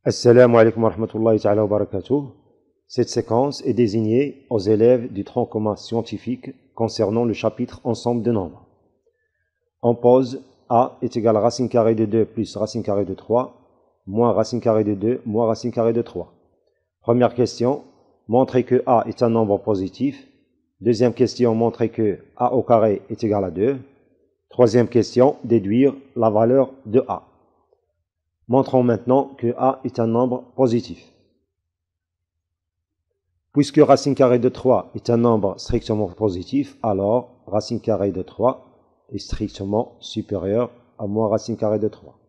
Assalamu alaikum wa rahmatullahi ta'ala wa barakatuh. Cette séquence est désignée aux élèves du tronc commun scientifique concernant le chapitre ensemble de nombres. On pose A est égal à racine carrée de 2 plus racine carrée de 3 moins racine carrée de 2 moins racine carrée de 3. Première question, montrer que A est un nombre positif. Deuxième question, montrer que A au carré est égal à 2. Troisième question, déduire la valeur de A. Montrons maintenant que A est un nombre positif. Puisque racine carrée de 3 est un nombre strictement positif, alors racine carrée de 3 est strictement supérieur à moins racine carrée de 3.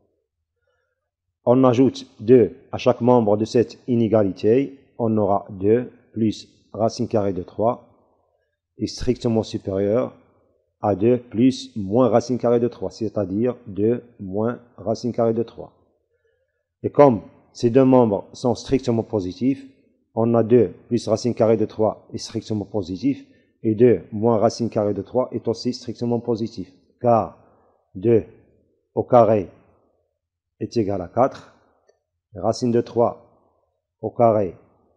On ajoute 2 à chaque membre de cette inégalité. On aura 2 plus racine carrée de 3 est strictement supérieur à 2 plus moins racine carrée de 3, c'est-à-dire 2 moins racine carrée de 3. Et comme ces deux membres sont strictement positifs, on a 2 plus racine carrée de 3 est strictement positif, et 2 moins racine carrée de 3 est aussi strictement positif, car 2 au carré est égal à 4, racine de 3 au carré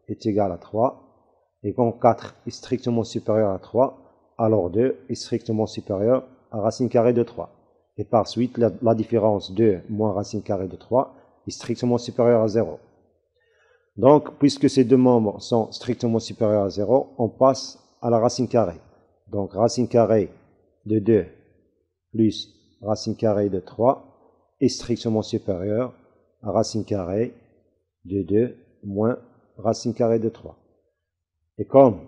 est égal à 3, et quand 4 est strictement supérieur à 3, alors 2 est strictement supérieur à racine carrée de 3. Et par suite, la différence 2 moins racine carrée de 3 est strictement supérieur à 0. Donc, puisque ces deux membres sont strictement supérieurs à 0, on passe à la racine carrée. Donc, racine carrée de 2 plus racine carrée de 3 est strictement supérieur à racine carrée de 2 moins racine carrée de 3. Et comme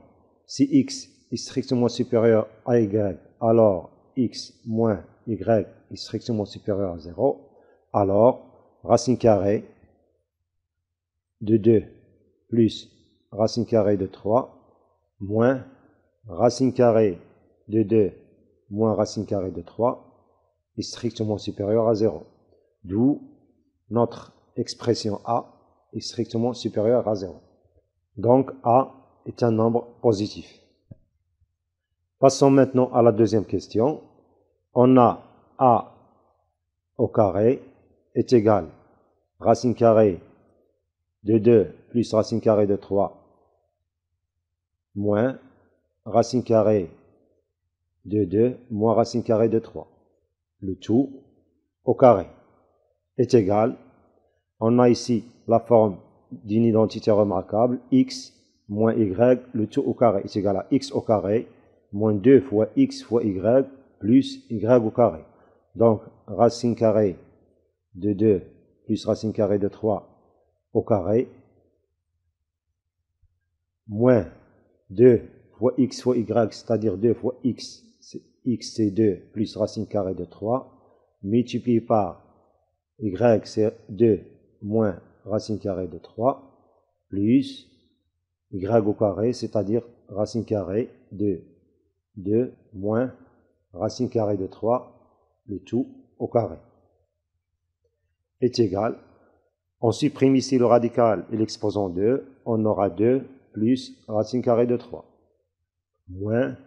si x est strictement supérieur à y, alors x moins y est strictement supérieur à 0, alors racine carrée de 2 plus racine carrée de 3 moins racine carrée de 2 moins racine carrée de 3 est strictement supérieur à 0. D'où notre expression A est strictement supérieure à 0. Donc A est un nombre positif. Passons maintenant à la deuxième question. On a A au carré est égal à racine carrée de 2 plus racine carrée de 3 moins racine carrée de 2 moins racine carrée de 3. Le tout au carré est égal. On a ici la forme d'une identité remarquable, x moins y, le tout au carré est égal à x au carré moins 2 fois x fois y plus y au carré. Donc, racine carrée de 2 plus racine carrée de 3 au carré moins 2 fois x fois y, c'est-à-dire 2 fois x c'est 2 plus racine carrée de 3, multiplié par y c'est 2 moins racine carrée de 3, plus y au carré, c'est-à-dire racine carrée de 2 moins racine carrée de 3, le tout au carré, est égal. On supprime ici le radical et l'exposant 2, on aura 2 plus racine carrée de 3, moins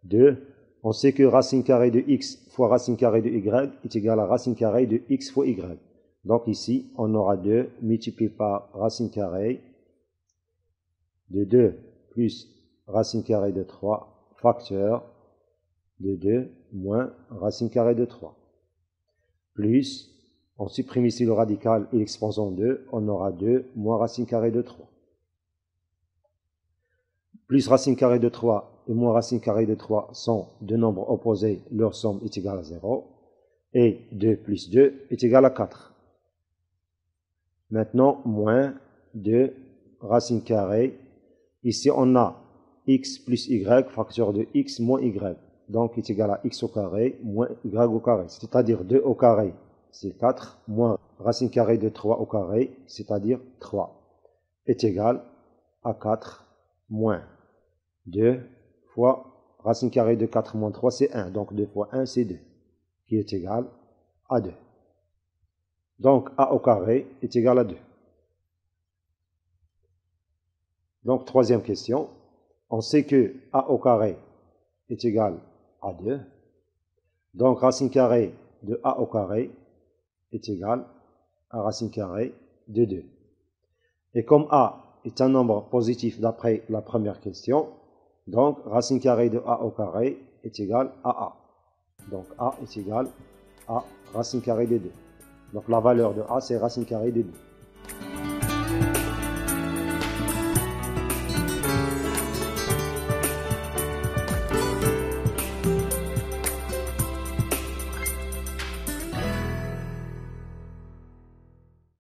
2. On sait que racine carrée de x fois racine carrée de y est égal à racine carrée de x fois y. Donc ici, on aura 2 multiplié par racine carrée de 2 plus racine carrée de 3, facteur de 2 moins racine carrée de 3. Plus, on supprime ici le radical et l'exposant 2, on aura 2 moins racine carrée de 3. Plus racine carrée de 3 et moins racine carrée de 3 sont deux nombres opposés, leur somme est égale à 0. Et 2 plus 2 est égal à 4. Maintenant, moins 2 racine carrée. Ici, on a x plus y, facteur de x moins y. Donc, est égal à x au carré moins y au carré. C'est-à-dire 2 au carré, c'est 4, moins racine carrée de 3 au carré, c'est-à-dire 3, est égal à 4 moins 2 fois racine carrée de 4 moins 3, c'est 1. Donc 2 fois 1, c'est 2, qui est égal à 2. Donc A au carré est égal à 2. Donc troisième question, on sait que A au carré est égal à 2. Donc racine carrée de A au carré est égal à racine carrée de 2. Et comme A est un nombre positif d'après la première question, donc racine carrée de A au carré est égal à A. Donc A est égal à racine carrée de 2. Donc la valeur de A, c'est racine carrée de 2.